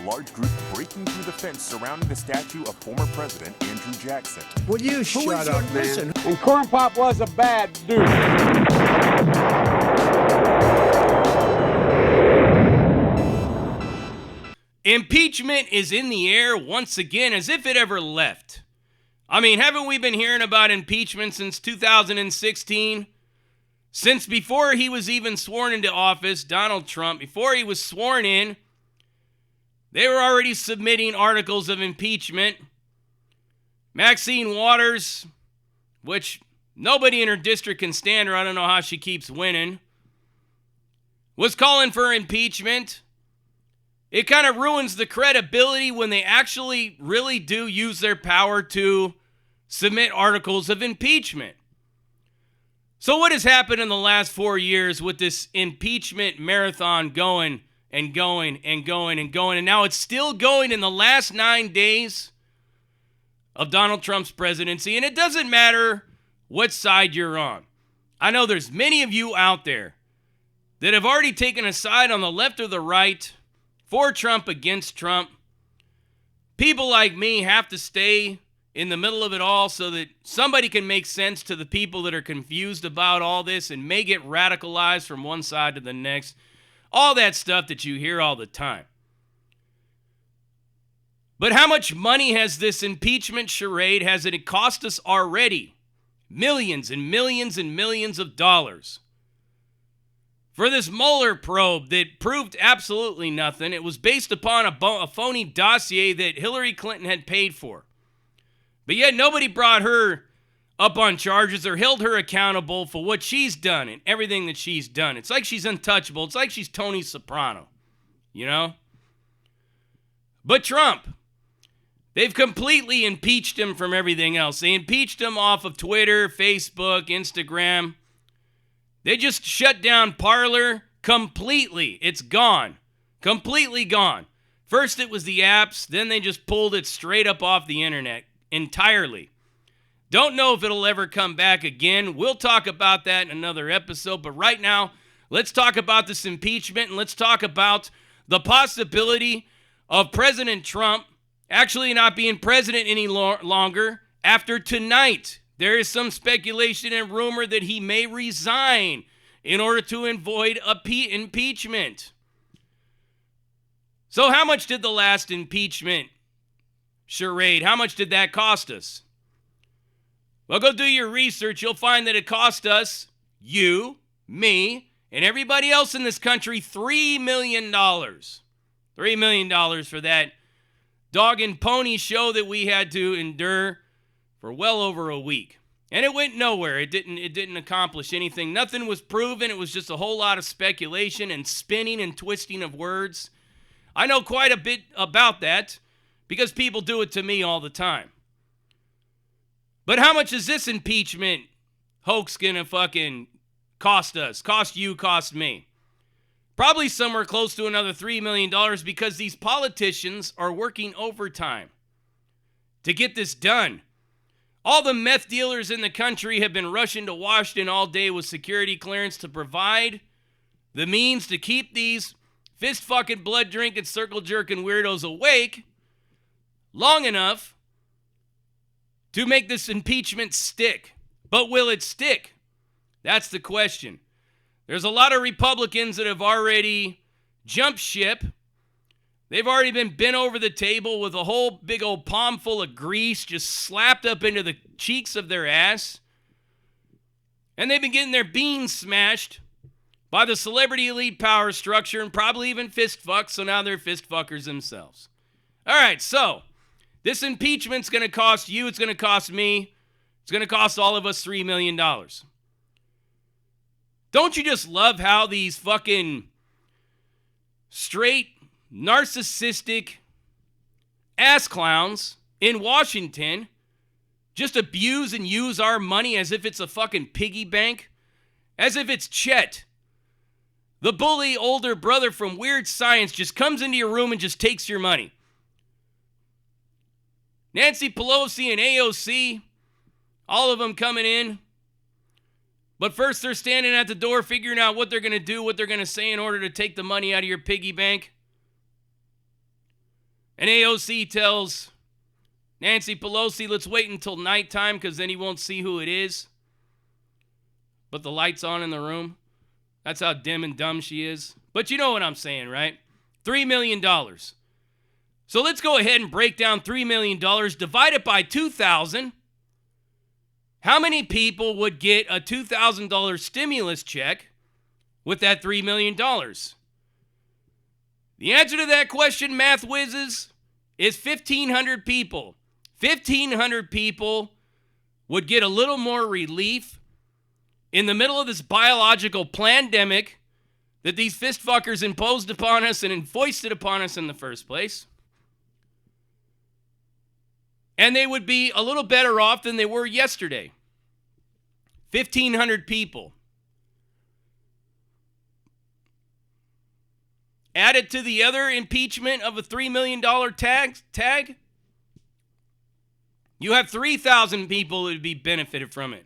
large group breaking through the fence surrounding the statue of former President Andrew Jackson. Will you shut up, man? And Corn Pop was a bad dude. Impeachment is in the air once again, as if it ever left. I mean, haven't we been hearing about impeachment since 2016? Since before he was even sworn into office, Donald Trump, before he was sworn in, they were already submitting articles of impeachment. Maxine Waters, which nobody in her district can stand her, I don't know how she keeps winning, was calling for impeachment. It kind of ruins the credibility when they actually really do use their power to submit articles of impeachment. So what has happened in the last 4 years with this impeachment marathon going and going and going and going, and now it's still going in the last 9 days of Donald Trump's presidency, and it doesn't matter what side you're on. I know there's many of you out there that have already taken a side on the left or the right, for Trump, against Trump. People like me have to stay in the middle of it all so that somebody can make sense to the people that are confused about all this and may get radicalized from one side to the next. All that stuff that you hear all the time. But how much money has this impeachment charade, has it cost us already? Millions and millions and millions of dollars. For this Mueller probe that proved absolutely nothing. It was based upon a phony dossier that Hillary Clinton had paid for. But yet nobody brought her up on charges or held her accountable for what she's done and everything that she's done. It's like she's untouchable. It's like she's Tony Soprano, you know? But Trump, they've completely impeached him from everything else. They impeached him off of Twitter, Facebook, Instagram. They just shut down Parler completely. It's gone. Completely gone. First it was the apps, then they just pulled it straight up off the internet entirely. Don't know if it'll ever come back again. We'll talk about that in another episode, but right now, let's talk about this impeachment, and let's talk about the possibility of President Trump actually not being president any longer after tonight. There is some speculation and rumor that he may resign in order to avoid impeachment. So how much did the last impeachment charade, how much did that cost us? Well, go do your research. You'll find that it cost us, you, me, and everybody else in this country $3 million. $3 million for that dog and pony show that we had to endure for well over a week. And it went nowhere. It didn't accomplish anything. Nothing was proven. It was just a whole lot of speculation and spinning and twisting of words. I know quite a bit about that because people do it to me all the time. But how much is this impeachment hoax gonna fucking cost us? Cost you, cost me? Probably somewhere close to another $3 million because these politicians are working overtime to get this done. All the meth dealers in the country have been rushing to Washington all day with security clearance to provide the means to keep these fist-fucking, blood-drinking, circle-jerking weirdos awake long enough to make this impeachment stick. But will it stick? That's the question. There's a lot of Republicans that have already jumped ship. They've already been bent over the table with a whole big old palm full of grease just slapped up into the cheeks of their ass. And they've been getting their beans smashed by the celebrity elite power structure and probably even fist fucked, so now they're fist fuckers themselves. All right, so this impeachment's going to cost you, it's going to cost me, it's going to cost all of us $3 million. Don't you just love how these fucking straight narcissistic ass clowns in Washington just abuse and use our money as if it's a fucking piggy bank? As if it's Chet, the bully older brother from Weird Science, just comes into your room and just takes your money. Nancy Pelosi and AOC, all of them coming in. But first they're standing at the door figuring out what they're going to do, what they're going to say in order to take the money out of your piggy bank. And AOC tells Nancy Pelosi, let's wait until nighttime because then he won't see who it is. But the light's on in the room. That's how dim and dumb she is. But you know what I'm saying, right? $3 million. So let's go ahead and break down $3 million, divide it by 2,000. How many people would get a $2,000 stimulus check with that $3 million? The answer to that question, math whizzes, is 1,500 people. 1,500 people would get a little more relief in the middle of this biological pandemic that these fistfuckers imposed upon us and foisted upon us in the first place. And they would be a little better off than they were yesterday. 1,500 people. Added to the other impeachment of a $3 million tag, you have 3,000 people who would be benefited from it.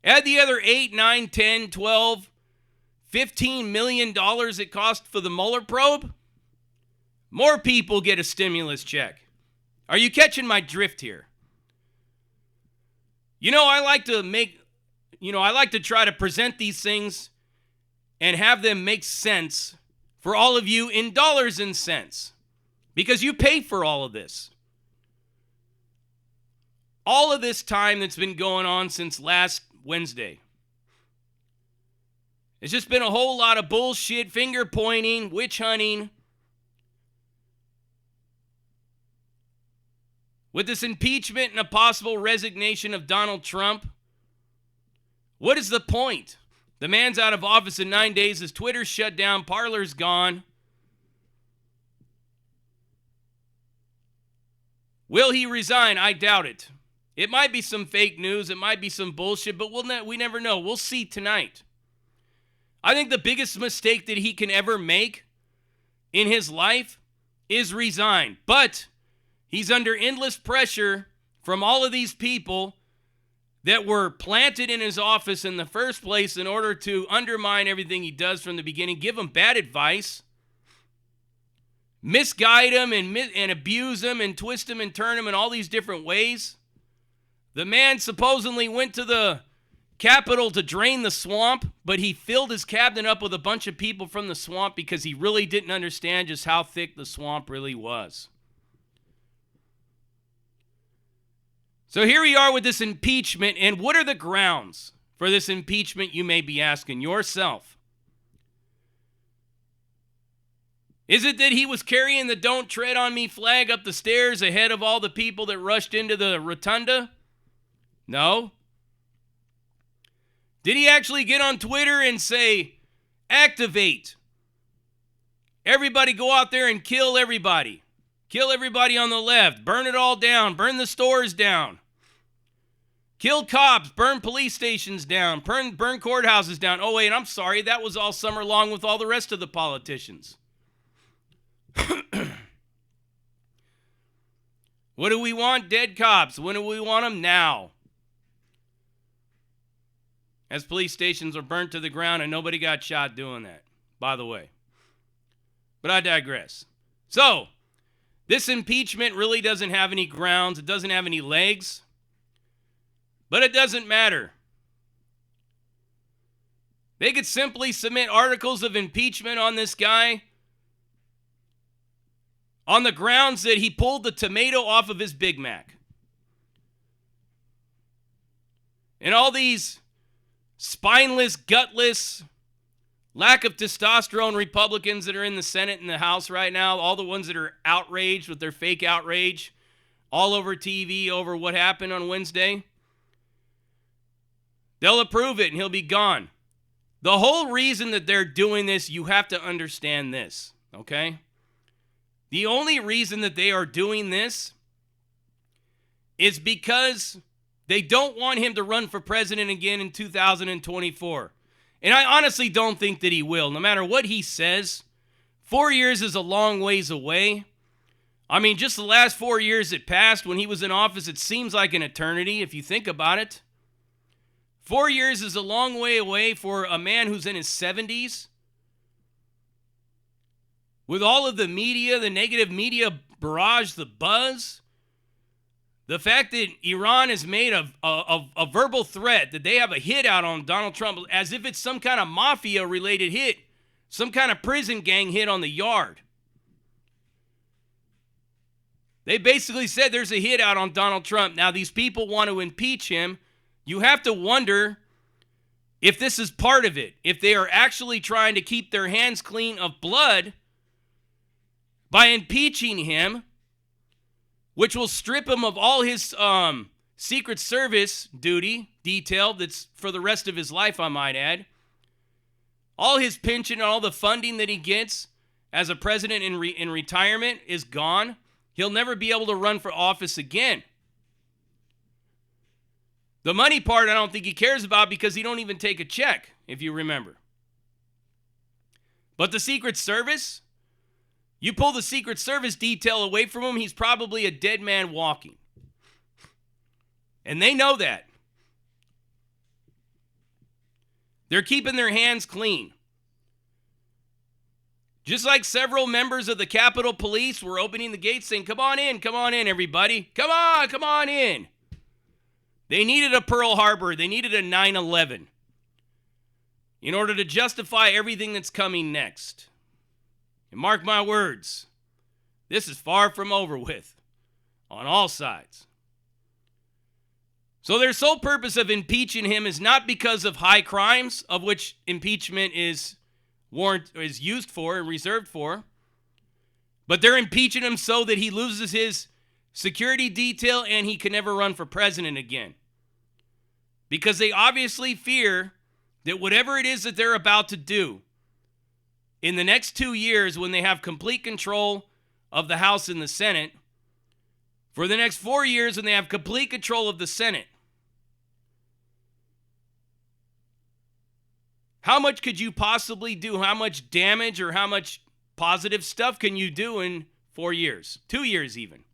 Add the other 8, 9, 10, 12, $15 million it cost for the Mueller probe. More people get a stimulus check. Are you catching my drift here? I like to try to present these things and have them make sense for all of you in dollars and cents. Because you pay for all of this. All of this time that's been going on since last Wednesday. It's just been a whole lot of bullshit, finger pointing, witch hunting. With this impeachment and a possible resignation of Donald Trump, what is the point? The man's out of office in 9 days, his Twitter's shut down, Parler's gone. Will he resign? I doubt it. It might be some fake news, it might be some bullshit, but we never know. We'll see tonight. I think the biggest mistake that he can ever make in his life is resign. But he's under endless pressure from all of these people that were planted in his office in the first place in order to undermine everything he does from the beginning, give him bad advice, misguide him and abuse him and twist him and turn him in all these different ways. The man supposedly went to the Capitol to drain the swamp, but he filled his cabinet up with a bunch of people from the swamp because he really didn't understand just how thick the swamp really was. So here we are with this impeachment, and what are the grounds for this impeachment, you may be asking yourself? Is it that he was carrying the "Don't Tread on Me" flag up the stairs ahead of all the people that rushed into the rotunda? No. Did he actually get on Twitter and say, activate? Everybody go out there and kill everybody. Kill everybody on the left. Burn it all down. Burn the stores down. Kill cops. Burn police stations down. Burn courthouses down. Oh, wait, I'm sorry. That was all summer long with all the rest of the politicians. What do we want? Dead cops. When do we want them? Now. As police stations are burnt to the ground and nobody got shot doing that, by the way. But I digress. So, this impeachment really doesn't have any grounds. It doesn't have any legs. But it doesn't matter. They could simply submit articles of impeachment on this guy on the grounds that he pulled the tomato off of his Big Mac. And all these spineless, gutless, lack of testosterone Republicans that are in the Senate and the House right now, all the ones that are outraged with their fake outrage all over TV over what happened on Wednesday, they'll approve it and he'll be gone. The whole reason that they're doing this, you have to understand this, okay? The only reason that they are doing this is because they don't want him to run for president again in 2024. And I honestly don't think that he will. No matter what he says, 4 years is a long ways away. I mean, just the last 4 years that passed when he was in office, it seems like an eternity if you think about it. 4 years is a long way away for a man who's in his 70s with all of the media, the negative media barrage, the buzz, the fact that Iran has made a verbal threat that they have a hit out on Donald Trump as if it's some kind of mafia-related hit, some kind of prison gang hit on the yard. They basically said there's a hit out on Donald Trump. Now, these people want to impeach him. You have to wonder if this is part of it, if they are actually trying to keep their hands clean of blood by impeaching him, which will strip him of all his Secret Service detail that's for the rest of his life, I might add. All his pension and all the funding that he gets as a president in retirement is gone. He'll never be able to run for office again. The money part I don't think he cares about because he don't even take a check, if you remember. But the Secret Service, you pull the Secret Service detail away from him, he's probably a dead man walking. And they know that. They're keeping their hands clean. Just like several members of the Capitol Police were opening the gates saying, come on in, everybody. Come on in. They needed a Pearl Harbor. They needed a 9/11 in order to justify everything that's coming next. And mark my words, this is far from over with on all sides. So their sole purpose of impeaching him is not because of high crimes, of which impeachment is used for and reserved for, but they're impeaching him so that he loses his security detail and he can never run for president again. Because they obviously fear that whatever it is that they're about to do in the next 2 years, when they have complete control of the House and the Senate, for the next 4 years when they have complete control of the Senate, how much could you possibly do? How much damage or how much positive stuff can you do in 4 years? 2 years even.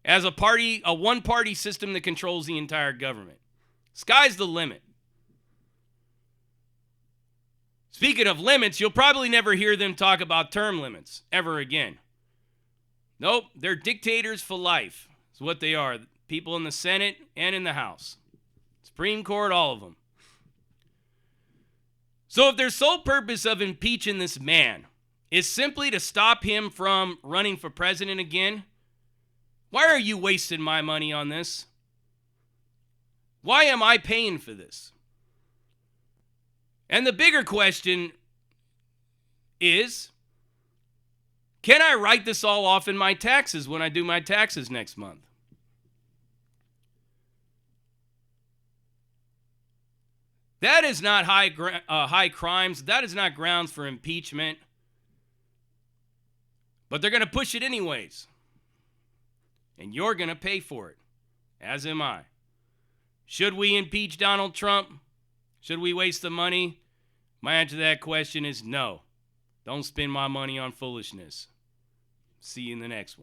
As a one-party system that controls the entire government. Sky's the limit. Speaking of limits, you'll probably never hear them talk about term limits ever again. Nope, they're dictators for life. That's what they are. People in the Senate and in the House. Supreme Court, all of them. So if their sole purpose of impeaching this man is simply to stop him from running for president again, why are you wasting my money on this? Why am I paying for this? And the bigger question is, can I write this all off in my taxes when I do my taxes next month? That is not high crimes. That is not grounds for impeachment. But they're going to push it anyways. And you're going to pay for it, as am I. Should we impeach Donald Trump? Should we waste the money? My answer to that question is no. Don't spend my money on foolishness. See you in the next one.